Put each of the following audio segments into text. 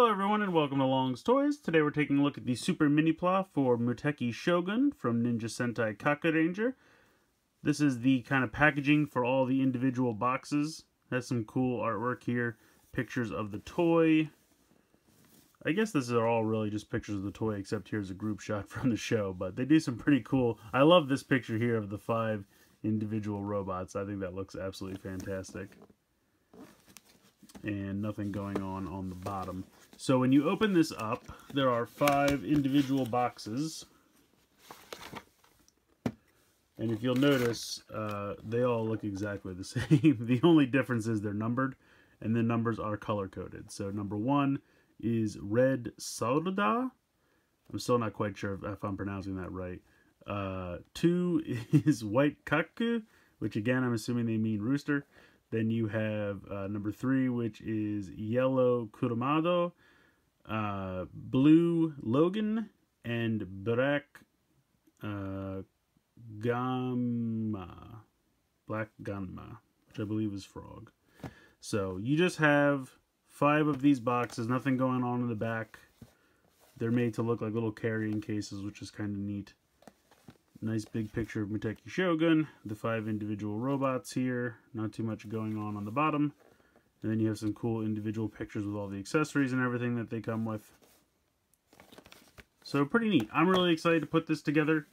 Hello everyone and welcome to Long's Toys. Today we're taking a look at the Super Mini-Pla for Muteki Shogun from Ninja Sentai Kakuranger. This is the kind of packaging for all the individual boxes. Has some cool artwork here. Pictures of the toy. I guess this are all really just pictures of the toy, except here's a group shot from the show. But they do some pretty cool... I love this picture here of the 5 individual robots. I think that looks absolutely fantastic. And nothing going on the bottom. So when you open this up, there are 5 individual boxes. And if you'll notice, they all look exactly the same. The only difference is they're numbered, and the numbers are color-coded. So number 1 is Red Sauda. I'm still not quite sure if I'm pronouncing that right. 2 is White Kaku, which again, I'm assuming they mean rooster. Then you have number 3, which is Yellow Kurumado, Blue Logan, and Black Black Gamma, which I believe is Frog. So you just have 5 of these boxes, nothing going on in the back. They're made to look like little carrying cases, which is kind of neat. Nice big picture of Muteki Shogun, the 5 individual robots here, not too much going on the bottom. And then you have some cool individual pictures with all the accessories and everything that they come with. So pretty neat. I'm really excited to put this together.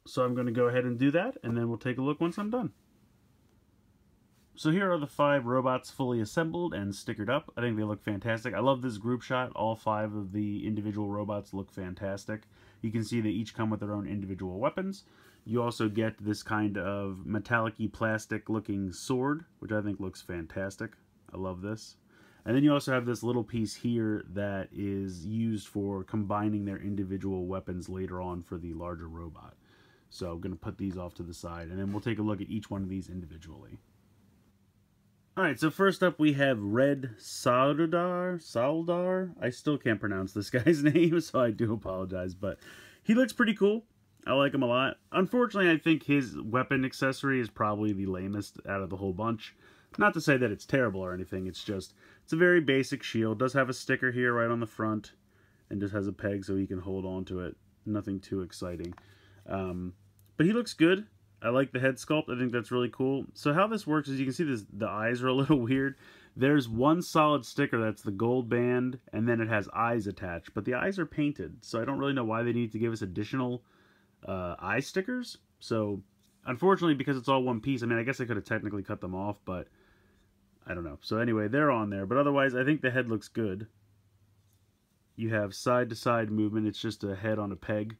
So I'm going to go ahead and do that, and then we'll take a look once I'm done. So here are the 5 robots fully assembled and stickered up. I think they look fantastic. I love this group shot. All 5 of the individual robots look fantastic. You can see they each come with their own individual weapons. You also get this kind of metallic-y plastic looking sword, which I think looks fantastic. I love this. And then you also have this little piece here that is used for combining their individual weapons later on for the larger robot. So I'm going to put these off to the side, and then we'll take a look at each one of these individually. Alright, so first up we have Red Saldar. I still can't pronounce this guy's name, so I do apologize, but he looks pretty cool. I like him a lot. Unfortunately, I think his weapon accessory is probably the lamest out of the whole bunch. Not to say that it's terrible or anything, it's a very basic shield. Does have a sticker here right on the front, and just has a peg so he can hold on to it. Nothing too exciting. But he looks good. I like the head sculpt. I think that's really cool. So how this works is you can see the eyes are a little weird. There's one solid sticker that's the gold band, and then it has eyes attached. But the eyes are painted, so I don't really know why they need to give us additional eye stickers. So unfortunately, because it's all one piece, I mean, I guess I could have technically cut them off, but I don't know. So anyway, they're on there. But otherwise, I think the head looks good. You have side-to-side movement. It's just a head on a peg.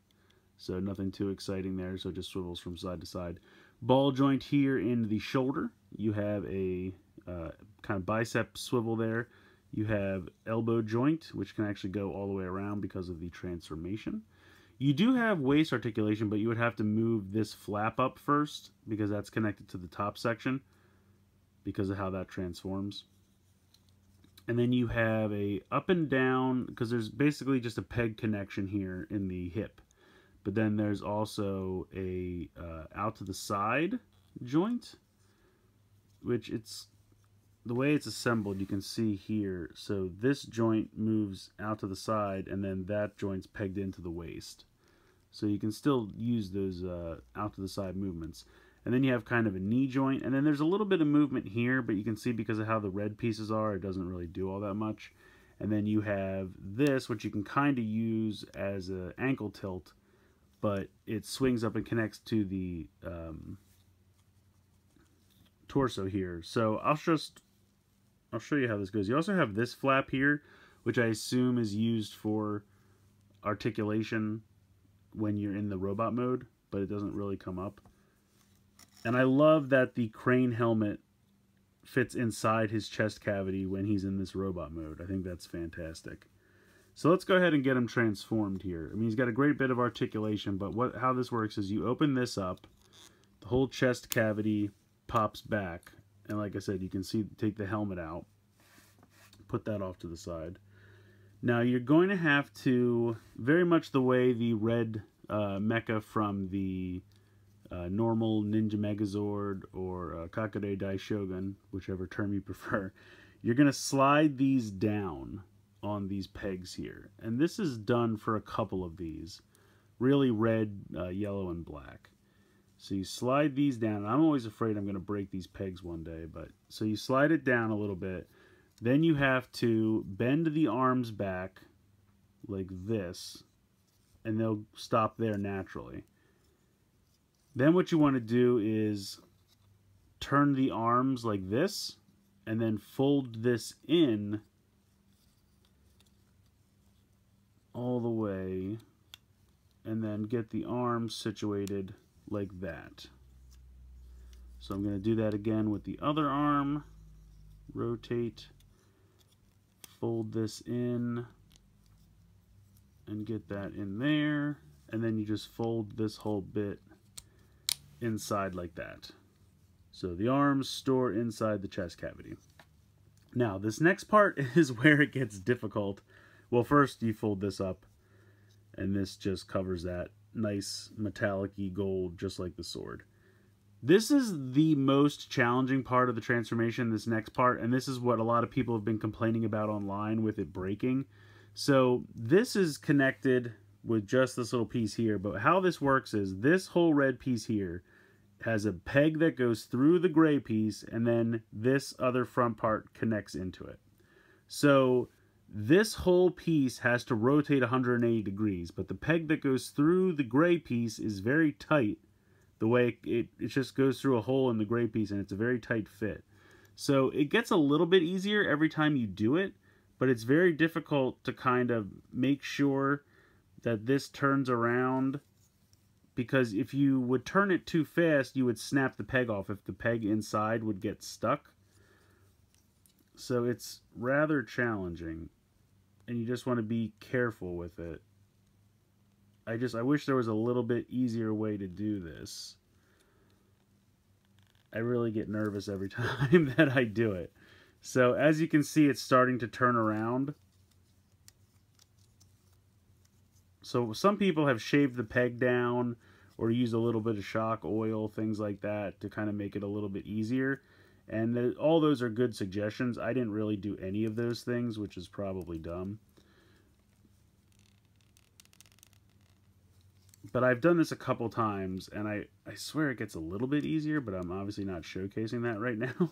So nothing too exciting there, so it just swivels from side to side. Ball joint here in the shoulder. You have a kind of bicep swivel there. You have elbow joint, which can actually go all the way around because of the transformation. You do have waist articulation, but you would have to move this flap up first because that's connected to the top section because of how that transforms. And then you have a up and down, because there's basically just a peg connection here in the hip. But then there's also a out to the side joint, which the way it's assembled, you can see here. So this joint moves out to the side, and then that joint's pegged into the waist. So you can still use those out to the side movements. And then you have kind of a knee joint, and then there's a little bit of movement here, but you can see because of how the red pieces are, it doesn't really do all that much. And then you have this, which you can kind of use as an ankle tilt, but it swings up and connects to the torso here. So I'll show you how this goes. You also have this flap here, which I assume is used for articulation when you're in the robot mode, but it doesn't really come up. And I love that the crane helmet fits inside his chest cavity when he's in this robot mode. I think that's fantastic. So let's go ahead and get him transformed here. I mean, he's got a great bit of articulation, but how this works is you open this up, the whole chest cavity pops back, and like I said, you can see, take the helmet out, put that off to the side. Now you're going to have to, very much the way the red mecha from the normal Ninja Megazord or Kakure Dai Shogun, whichever term you prefer, you're going to slide these down on these pegs here. And this is done for a couple of these. Really red, yellow, and black. So you slide these down. I'm always afraid I'm going to break these pegs one day. But so you slide it down a little bit. Then you have to bend the arms back like this. And they'll stop there naturally. Then what you want to do is turn the arms like this. And then fold this in all the way, and then get the arms situated like that. So I'm going to do that again with the other arm. Rotate, fold this in, and get that in there, and then you just fold this whole bit inside like that. So the arms store inside the chest cavity. Now, this next part is where it gets difficult. Well, first you fold this up, and this just covers that nice metallic-y gold, just like the sword. This is the most challenging part of the transformation, this next part, and this is what a lot of people have been complaining about online with it breaking. So this is connected with just this little piece here, but how this works is this whole red piece here has a peg that goes through the gray piece, and then this other front part connects into it. So this whole piece has to rotate 180 degrees, but the peg that goes through the gray piece is very tight. The way it just goes through a hole in the gray piece, and it's a very tight fit. So it gets a little bit easier every time you do it, but it's very difficult to kind of make sure that this turns around, because if you would turn it too fast, you would snap the peg off if the peg inside would get stuck. So it's rather challenging, and you just want to be careful with it. I wish there was a little bit easier way to do this. I really get nervous every time that I do it. So as you can see, it's starting to turn around. So some people have shaved the peg down or used a little bit of shock oil, things like that, to kind of make it a little bit easier. And all those are good suggestions. I didn't really do any of those things, which is probably dumb. But I've done this a couple times, and I swear it gets a little bit easier, but I'm obviously not showcasing that right now.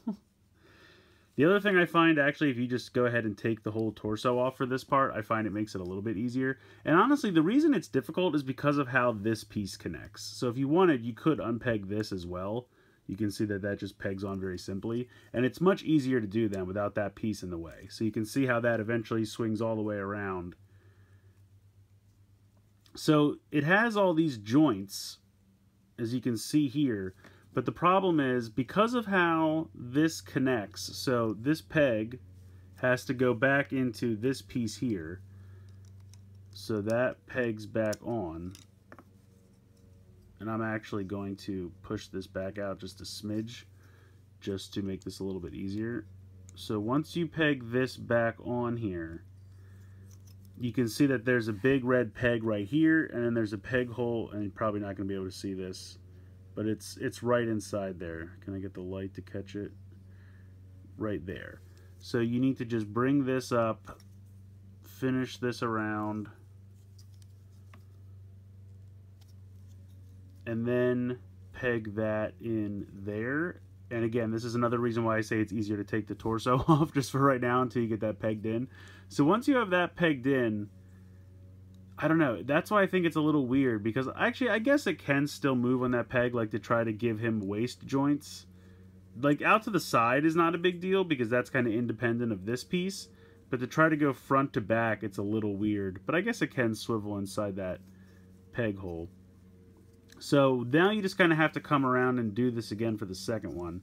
The other thing I find, actually, if you just go ahead and take the whole torso off for this part, I find it makes it a little bit easier. And honestly, the reason it's difficult is because of how this piece connects. So if you wanted, you could unpeg this as well. You can see that that just pegs on very simply. And it's much easier to do then without that piece in the way. So you can see how that eventually swings all the way around. So it has all these joints, as you can see here. But the problem is, because of how this connects, so this peg has to go back into this piece here. So that pegs back on. And I'm actually going to push this back out just a smidge, just to make this a little bit easier. So once you peg this back on here, you can see that there's a big red peg right here, and then there's a peg hole, and you're probably not going to be able to see this. But it's right inside there. Can I get the light to catch it? Right there. So you need to just bring this up, finish this around, and then peg that in there. And again, this is another reason why I say it's easier to take the torso off just for right now until you get that pegged in. So once you have that pegged in, I don't know, that's why I think it's a little weird, because actually I guess it can still move on that peg, like to try to give him waist joints. Like out to the side is not a big deal because that's kind of independent of this piece, but to try to go front to back, it's a little weird. But I guess it can swivel inside that peg hole. So now you just kind of have to come around and do this again for the second one.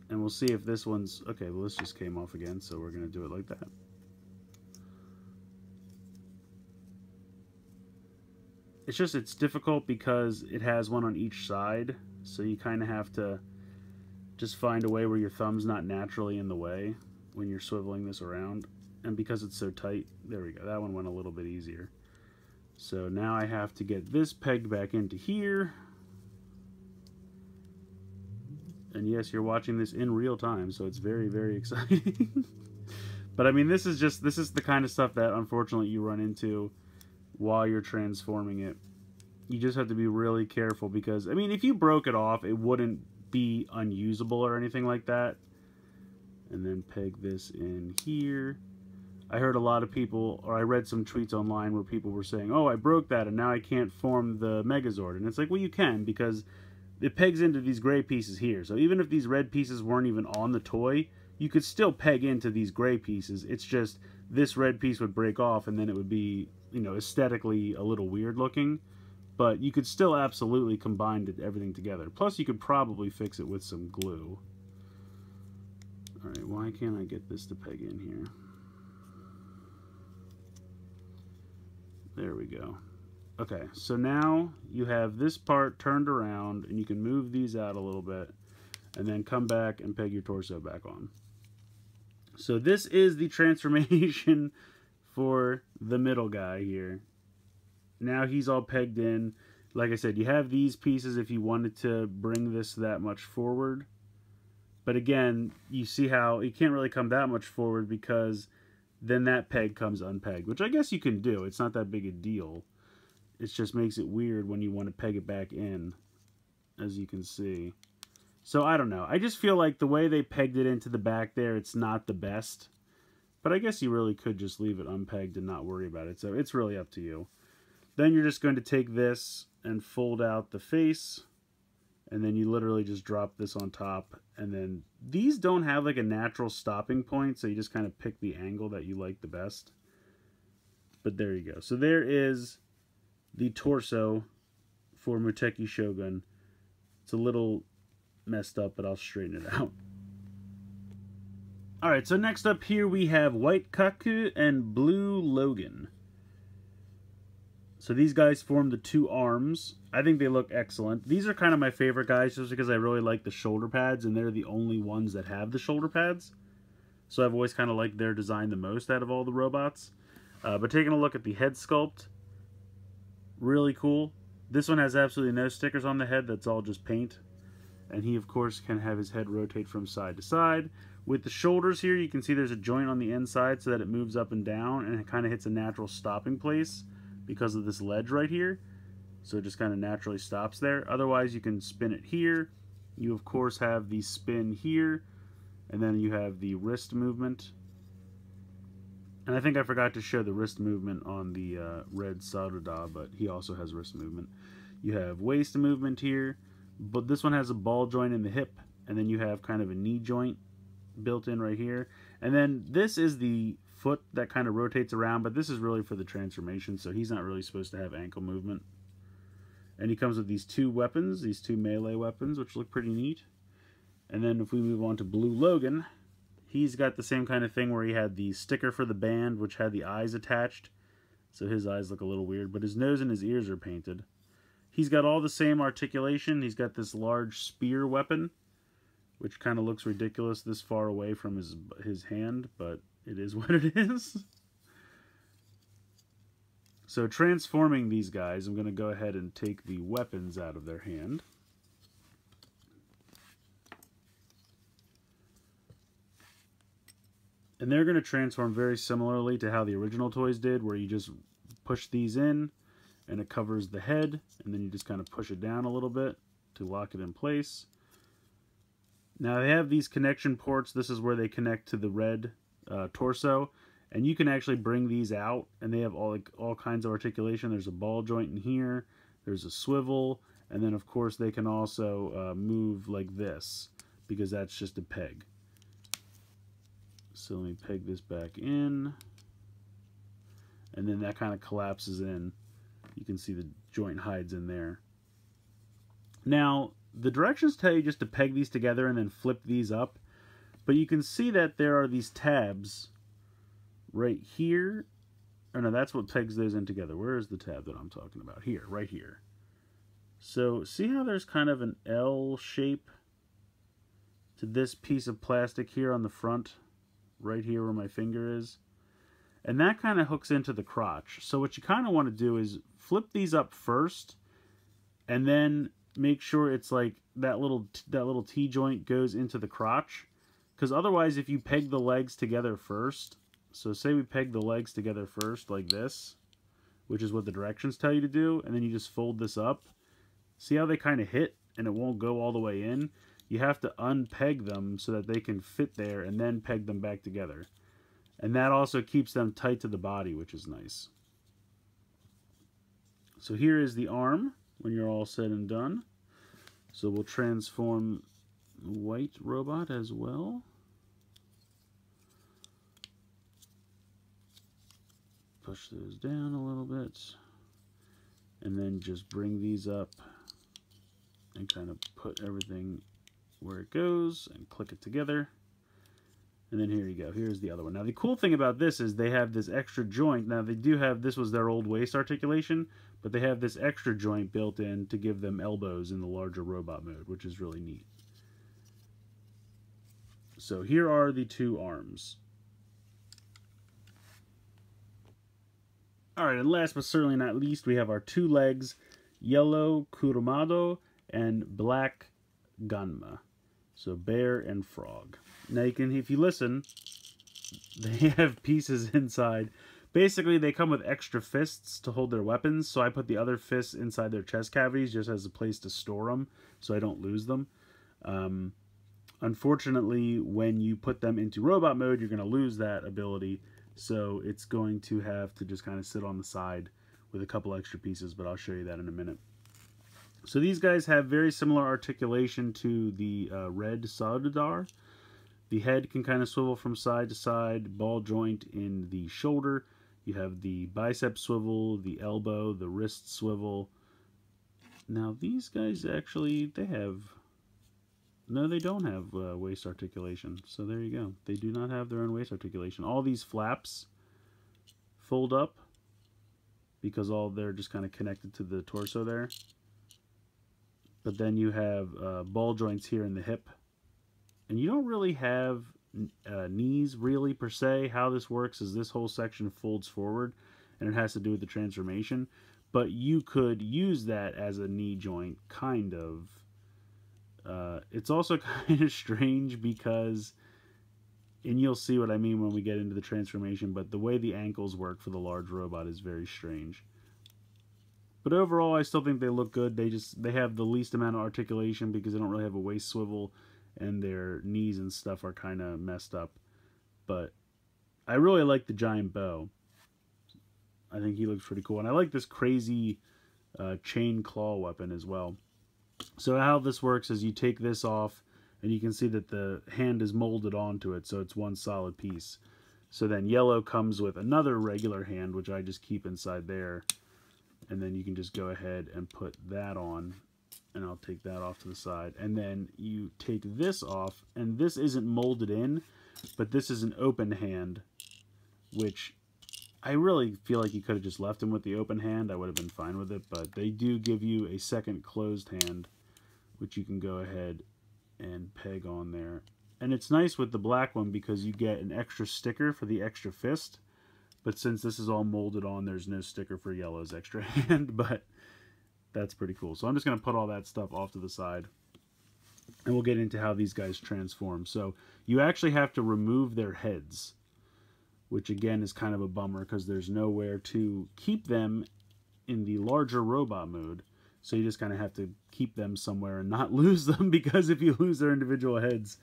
And we'll see if this one's... Okay, well this just came off again, so we're going to do it like that. It's difficult because it has one on each side, so you kind of have to just find a way where your thumb's not naturally in the way when you're swiveling this around. And because it's so tight, there we go, that one went a little bit easier. So now I have to get this pegged back into here, And yes, you're watching this in real time, so it's very, very exciting. But I mean, this is the kind of stuff that unfortunately you run into while you're transforming it. You just have to be really careful because, I mean, if you broke it off, it wouldn't be unusable or anything like that. And then peg this in here. I heard a lot of people, or I read some tweets online where people were saying, oh, I broke that and now I can't form the Megazord. And it's like, well, you can, because it pegs into these gray pieces here. So even if these red pieces weren't even on the toy, you could still peg into these gray pieces. It's just this red piece would break off and then it would be, you know, aesthetically a little weird looking. But you could still absolutely combine everything together. Plus, you could probably fix it with some glue. Alright, why can't I get this to peg in here? There we go. Okay, so now you have this part turned around, and you can move these out a little bit, and then come back and peg your torso back on. So this is the transformation for the middle guy here. Now he's all pegged in. Like I said, you have these pieces if you wanted to bring this that much forward. But again, you see how it can't really come that much forward because then that peg comes unpegged, which I guess you can do. It's not that big a deal. It just makes it weird when you want to peg it back in, as you can see. So I don't know. I just feel like the way they pegged it into the back there, it's not the best. But I guess you really could just leave it unpegged and not worry about it. So it's really up to you. Then you're just going to take this and fold out the face. And then you literally just drop this on top. And then these don't have like a natural stopping point. So you just kind of pick the angle that you like the best. But there you go. So there is the torso for Muteki Shogun. It's a little messed up, but I'll straighten it out. Alright, so next up here we have white Kaku and blue Logan. So these guys form the two arms. I think they look excellent. These are kind of my favorite guys just because I really like the shoulder pads, and they're the only ones that have the shoulder pads. So I've always kind of liked their design the most out of all the robots. But taking a look at the head sculpt, really cool. This one has absolutely no stickers on the head. That's all just paint. And he, of course, can have his head rotate from side to side. With the shoulders here, you can see there's a joint on the inside so that it moves up and down, and it kind of hits a natural stopping place because of this ledge right here. So it just kind of naturally stops there. Otherwise, you can spin it here. You, of course, have the spin here. And then you have the wrist movement. And I think I forgot to show the wrist movement on the red Sarada, but he also has wrist movement. You have waist movement here, but this one has a ball joint in the hip, and then you have kind of a knee joint built in right here. And then this is the foot that kind of rotates around, but this is really for the transformation, so he's not really supposed to have ankle movement. And he comes with these two weapons, these two melee weapons, which look pretty neat. And then if we move on to blue Logan, he's got the same kind of thing where he had the sticker for the band, which had the eyes attached. So his eyes look a little weird, but his nose and his ears are painted. He's got all the same articulation. He's got this large spear weapon, which kind of looks ridiculous this far away from his hand, but it is what it is. So transforming these guys, I'm going to go ahead and take the weapons out of their hand. And they're going to transform very similarly to how the original toys did, where you just push these in, and it covers the head, and then you just kind of push it down a little bit to lock it in place. Now they have these connection ports. This is where they connect to the red torso, and you can actually bring these out, and they have all kinds of articulation. There's a ball joint in here, there's a swivel, and then of course they can also move like this, because that's just a peg. So let me peg this back in, and then that kind of collapses in. You can see the joint hides in there. Now, the directions tell you just to peg these together and then flip these up, but you can see that there are these tabs right here. Oh no, that's what pegs those in together. Where is the tab that I'm talking about? Here, right here. So see how there's kind of an L shape to this piece of plastic here on the front? Right here where my finger is, and that kind of hooks into the crotch. So what you kind of want to do is flip these up first, and then make sure it's like that little T-joint goes into the crotch. Because otherwise, if you peg the legs together first, so say we peg the legs together first like this, which is what the directions tell you to do, and then you just fold this up. See how they kind of hit and it won't go all the way in? You have to unpeg them so that they can fit there and then peg them back together. And that also keeps them tight to the body, which is nice. So here is the arm when you're all said and done. So we'll transform the white robot as well. Push those down a little bit. And then just bring these up and kind of put everything where it goes and click it together. And then here you go. Here's the other one. Now the cool thing about this is they have this extra joint. Now they do have, this was their old waist articulation, but they have this extra joint built in to give them elbows in the larger robot mode, which is really neat. So here are the two arms. Alright, and last but certainly not least, we have our two legs, yellow Kurumado and black Ganma. So bear and frog. Now you can, if you listen, they have pieces inside. Basically, they come with extra fists to hold their weapons, so I put the other fists inside their chest cavities just as a place to store them, so I don't lose them. Unfortunately, when you put them into robot mode, you're going to lose that ability, so it's going to have to just kind of sit on the side with a couple extra pieces, but I'll show you that in a minute. So these guys have very similar articulation to the red Saudadar. The head can kind of swivel from side to side, ball joint in the shoulder. You have the bicep swivel, the elbow, the wrist swivel. Now these guys actually, they have, no, they don't have waist articulation. So there you go. They do not have their own waist articulation. All these flaps fold up because they're just kind of connected to the torso there. But then you have ball joints here in the hip. And you don't really have knees, really, per se. How this works is this whole section folds forward, and it has to do with the transformation. But you could use that as a knee joint, kind of. It's also kind of strange because, and you'll see what I mean when we get into the transformation, but the way the ankles work for the large robot is very strange. But overall, I still think they look good. They have the least amount of articulation because they don't really have a waist swivel, and their knees and stuff are kind of messed up. But I really like the giant bow. I think he looks pretty cool. And I like this crazy chain claw weapon as well. So how this works is you take this off, and you can see that the hand is molded onto it, so it's one solid piece. So then yellow comes with another regular hand, which I just keep inside there. And then you can just go ahead and put that on. And I'll take that off to the side. And then you take this off, and this isn't molded in, but this is an open hand, which I really feel like you could have just left him with the open hand. I would have been fine with it, but they do give you a second closed hand, which you can go ahead and peg on there. And it's nice with the black one because you get an extra sticker for the extra fist, but since this is all molded on, there's no sticker for yellow's extra hand, but that's pretty cool. So I'm just going to put all that stuff off to the side. And we'll get into how these guys transform. So you actually have to remove their heads, which again is kind of a bummer because there's nowhere to keep them in the larger robot mode. So you just kind of have to keep them somewhere and not lose them, because if you lose their individual heads,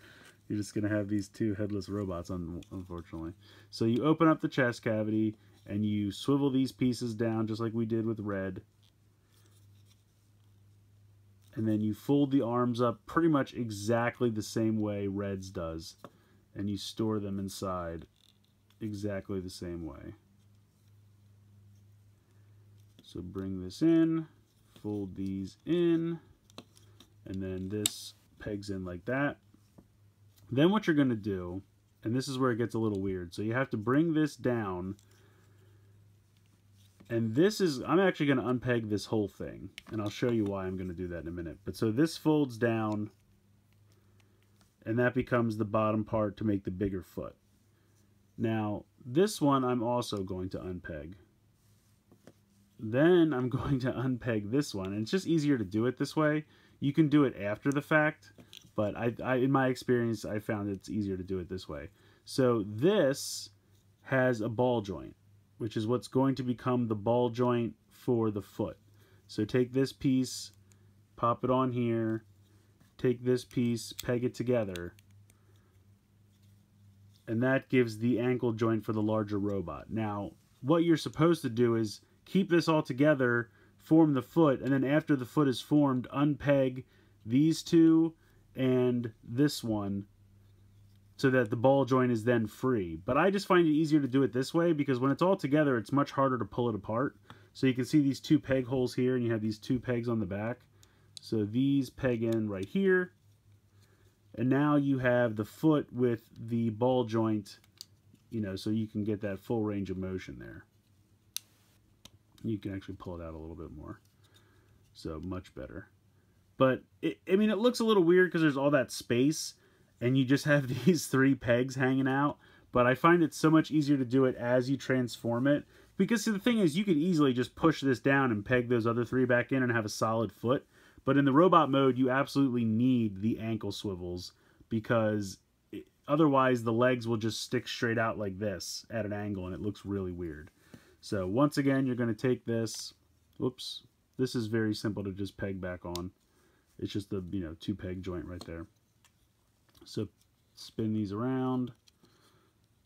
you're just going to have these two headless robots, unfortunately. So you open up the chest cavity and you swivel these pieces down just like we did with red. And then you fold the arms up pretty much exactly the same way Red's does. And you store them inside exactly the same way. So bring this in, fold these in, and then this pegs in like that. Then what you're going to do, and this is where it gets a little weird, so you have to bring this down. And this is, I'm actually going to unpeg this whole thing, and I'll show you why I'm going to do that in a minute. But so this folds down, and that becomes the bottom part to make the bigger foot. Now, this one I'm also going to unpeg. Then I'm going to unpeg this one. And it's just easier to do it this way. You can do it after the fact, but in my experience, I found it's easier to do it this way. So this has a ball joint, which is what's going to become the ball joint for the foot. So take this piece, pop it on here, take this piece, peg it together, and that gives the ankle joint for the larger robot. Now, what you're supposed to do is keep this all together, form the foot, and then after the foot is formed, unpeg these two and this one so that the ball joint is then free. But I just find it easier to do it this way because when it's all together, it's much harder to pull it apart. So you can see these two peg holes here, and you have these two pegs on the back. So these peg in right here. And now you have the foot with the ball joint, you know, so you can get that full range of motion there. You can actually pull it out a little bit more. So much better. But, I mean, it looks a little weird because there's all that space, and you just have these three pegs hanging out. But I find it so much easier to do it as you transform it. Because see, the thing is, you could easily just push this down and peg those other three back in and have a solid foot. But in the robot mode, you absolutely need the ankle swivels because otherwise the legs will just stick straight out like this at an angle, and it looks really weird. So once again, you're going to take this. Whoops. This is very simple to just peg back on. It's just the, you know, two peg joint right there. So spin these around.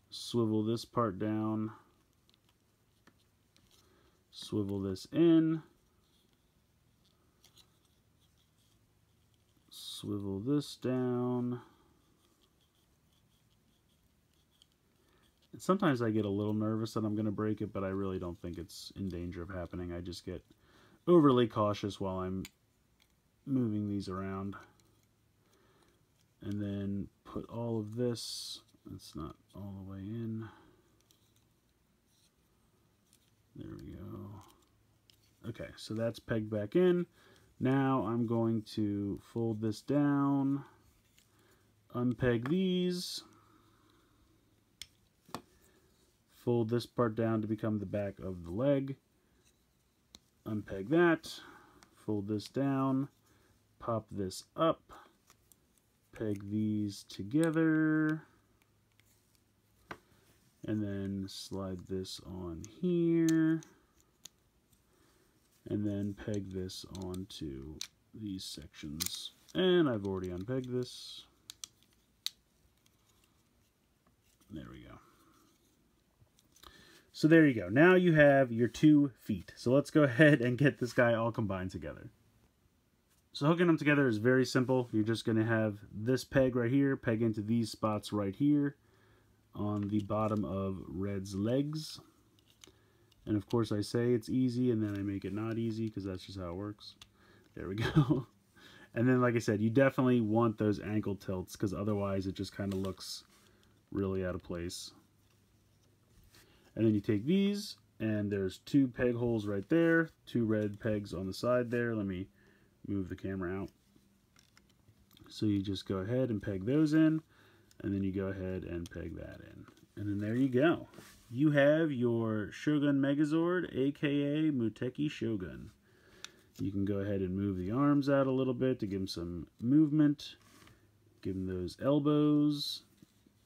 Swivel this part down. Swivel this in. Swivel this down. And sometimes I get a little nervous that I'm going to break it, but I really don't think it's in danger of happening. I just get overly cautious while I'm moving these around. And then put all of this, it's not all the way in. There we go. Okay, so that's pegged back in. Now I'm going to fold this down, unpeg these, fold this part down to become the back of the leg, unpeg that, fold this down, pop this up, peg these together, and then slide this on here. And then peg this onto these sections. And I've already unpegged this. There we go. So there you go. Now you have your 2 feet. So let's go ahead and get this guy all combined together. So hooking them together is very simple. You're just going to have this peg right here, peg into these spots right here on the bottom of Red's legs. And of course I say it's easy and then I make it not easy because that's just how it works. There we go. And then like I said, you definitely want those ankle tilts because otherwise it just kind of looks really out of place. And then you take these and there's 2 peg holes right there, 2 red pegs on the side there. Let me move the camera out. So you just go ahead and peg those in, and then you go ahead and peg that in. And then there you go. You have your Shogun Megazord, aka Muteki Shogun. You can go ahead and move the arms out a little bit to give him some movement. Give him those elbows.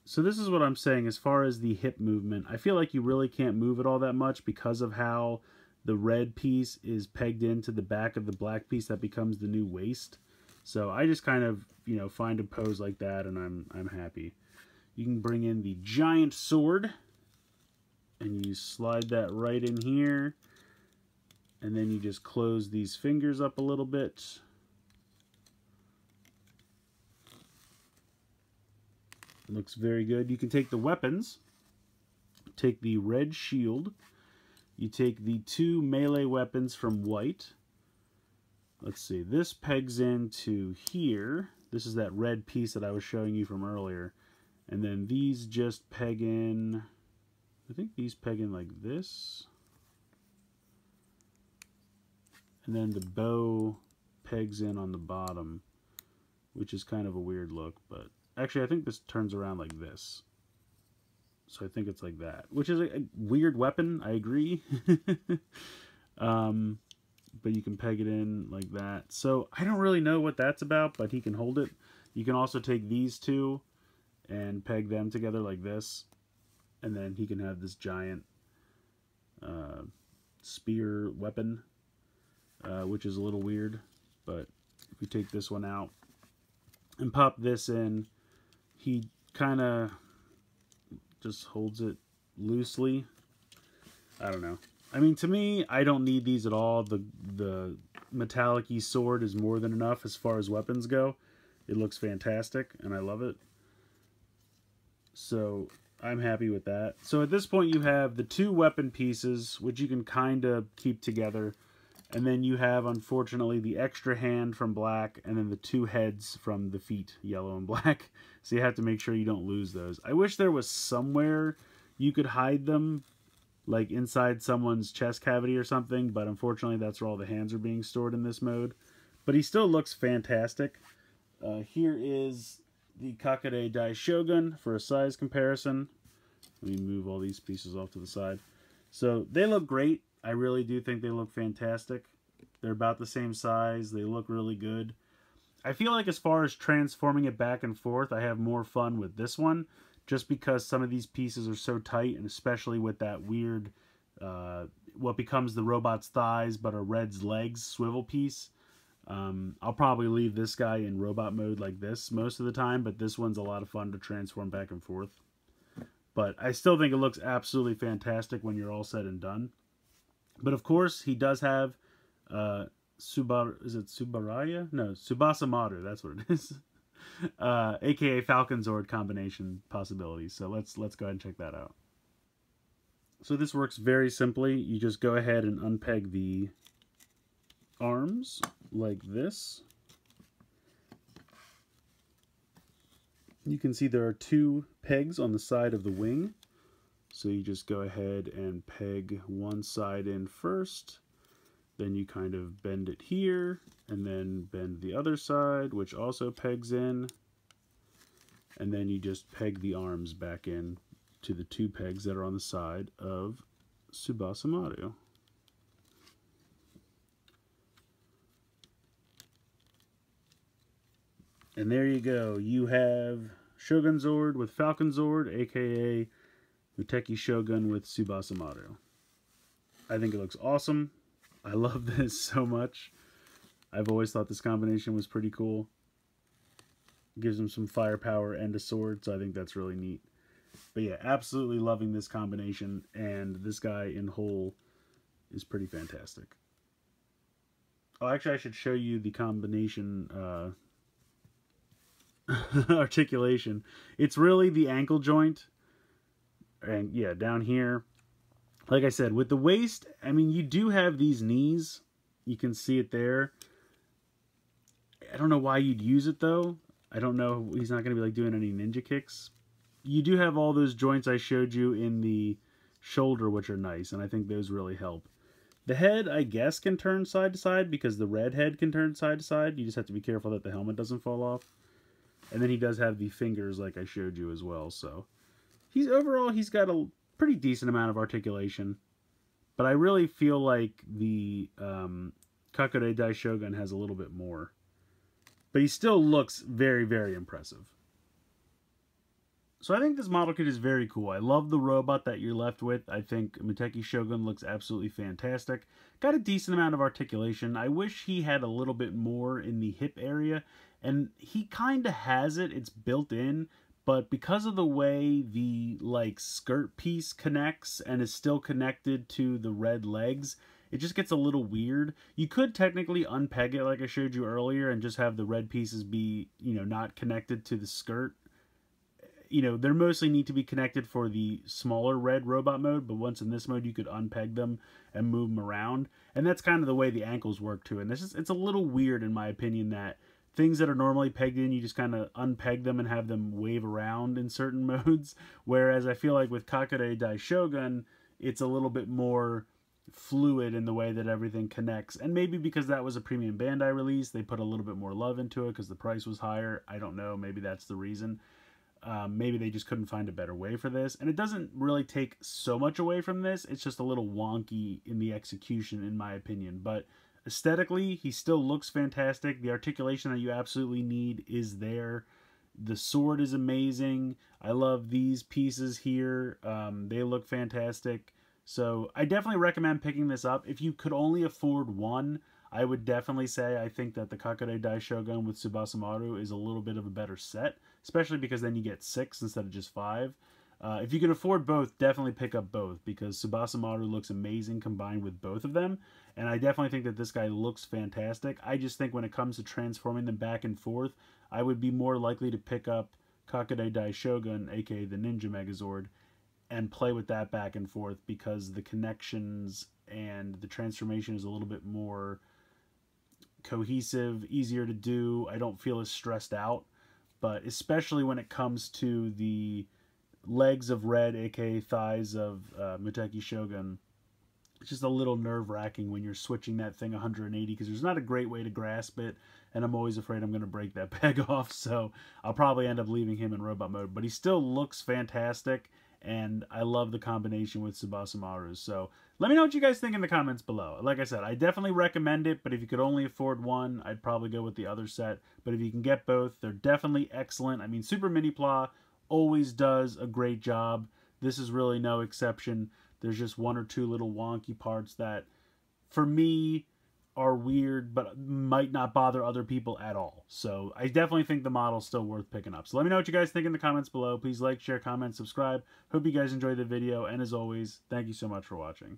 So this is what I'm saying as far as the hip movement. I feel like you really can't move it all that much because of how the red piece is pegged into the back of the black piece that becomes the new waist. So I just kind of, you know, find a pose like that and I'm happy. You can bring in the giant sword. And you slide that right in here. And then you just close these fingers up a little bit. Looks very good. You can take the weapons. Take the red shield. You take the 2 melee weapons from white. Let's see. This pegs into here. This is that red piece that I was showing you from earlier. And then these just peg in... I think these peg in like this. And then the bow pegs in on the bottom, which is kind of a weird look, but actually I think this turns around like this. So I think it's like that, which is a weird weapon, I agree. But you can peg it in like that. So I don't really know what that's about, but he can hold it. You can also take these two and peg them together like this, and then he can have this giant spear weapon, which is a little weird. But if we take this one out and pop this in, he kind of just holds it loosely. I don't know. I mean, to me, I don't need these at all. The metallic-y sword is more than enough as far as weapons go. It looks fantastic, and I love it. So I'm happy with that. So at this point, you have the two weapon pieces, which you can kind of keep together. And then you have, unfortunately, the extra hand from black, and then the two heads from the feet, yellow and black. So you have to make sure you don't lose those. I wish there was somewhere you could hide them, like inside someone's chest cavity or something, but unfortunately that's where all the hands are being stored in this mode. But he still looks fantastic. Here is the Kakuranger Dai Shogun for a size comparison. Let me move all these pieces off to the side. So they look great. I really do think they look fantastic. They're about the same size. They look really good. I feel like as far as transforming it back and forth, I have more fun with this one, just because some of these pieces are so tight, and especially with that weird, what becomes the robot's thighs but are Red's legs swivel piece. I'll probably leave this guy in robot mode like this most of the time, but this one's a lot of fun to transform back and forth. But I still think it looks absolutely fantastic when you're all said and done. But of course, he does have Subaraya? No, Tsubasa Maru, that's what it is. AKA Falcon Zord combination possibilities. So let's go ahead and check that out. So this works very simply. You just go ahead and unpeg the arms like this. You can see there are two pegs on the side of the wing. So you just go ahead and peg one side in first. Then you kind of bend it here, and then bend the other side, which also pegs in. And then you just peg the arms back in to the two pegs that are on the side of Tsubasa Maru. And there you go. You have Shogun Zord with Falcon Zord, aka Muteki Shogun with Tsubasa Maru. I think it looks awesome. I love this so much. I've always thought this combination was pretty cool. Gives him some firepower and a sword, so I think that's really neat. But yeah, absolutely loving this combination, and this guy in whole is pretty fantastic. Oh, actually, I should show you the combination articulation. It's really the ankle joint, and yeah, down here. Like I said, with the waist, I mean, you do have these knees. You can see it there. I don't know why you'd use it, though. I don't know. He's not going to be like doing any ninja kicks. You do have all those joints I showed you in the shoulder, which are nice, and I think those really help. The head, I guess, can turn side to side because the red head can turn side to side. You just have to be careful that the helmet doesn't fall off. And then he does have the fingers like I showed you as well. So overall, he's got a pretty decent amount of articulation. But I really feel like the Kakuranger Dai Shogun has a little bit more. But he still looks very, very impressive. So I think this model kit is very cool. I love the robot that you're left with. I think Muteki Shogun looks absolutely fantastic. Got a decent amount of articulation. I wish he had a little bit more in the hip area. And he kind of has it. It's built in. But because of the way the skirt piece connects and is still connected to the red legs, it just gets a little weird. You could technically unpeg it like I showed you earlier and just have the red pieces be, not connected to the skirt. They mostly need to be connected for the smaller red robot mode, but once in this mode, you could unpeg them and move them around. And that's kind of the way the ankles work too. And it's a little weird, in my opinion, that things that are normally pegged in, you just kind of unpeg them and have them wave around in certain modes. Whereas I feel like with Kakuranger Dai Shogun, it's a little bit more fluid in the way that everything connects. And maybe because that was a premium Bandai release, they put a little bit more love into it because the price was higher. I don't know. Maybe that's the reason. Maybe they just couldn't find a better way for this. And it doesn't really take so much away from this. It's just a little wonky in the execution, in my opinion. But aesthetically, he still looks fantastic. The articulation that you absolutely need is there. The sword is amazing. I love these pieces here. They look fantastic. So I definitely recommend picking this up. If you could only afford one, I would definitely say I think that the Kakuranger Shogun with Tsubasa Maru is a little bit of a better set, especially because then you get 6 instead of just 5. If you can afford both, definitely pick up both, because Tsubasa Maru looks amazing combined with both of them, and I definitely think that this guy looks fantastic. I just think when it comes to transforming them back and forth, I would be more likely to pick up Kakuranger Shogun, aka the Ninja Megazord, and play with that back and forth, because the connections and the transformation is a little bit more cohesive, easier to do. I don't feel as stressed out, but especially when it comes to the legs of Red, aka thighs of Muteki Shogun, it's just a little nerve-wracking when you're switching that thing 180, because there's not a great way to grasp it, and I'm always afraid I'm going to break that peg off, so I'll probably end up leaving him in robot mode. But he still looks fantastic, and I love the combination with Tsubasa Maru. So let me know what you guys think in the comments below. Like I said, I definitely recommend it, but if you could only afford one, I'd probably go with the other set. But if you can get both, they're definitely excellent. I mean, Super Mini-Pla always does a great job. This is really no exception. There's just one or two little wonky parts that, for me, are weird, but might not bother other people at all. So I definitely think the model's still worth picking up. So let me know what you guys think in the comments below. Please like, share, comment, subscribe. Hope you guys enjoyed the video. And as always, thank you so much for watching.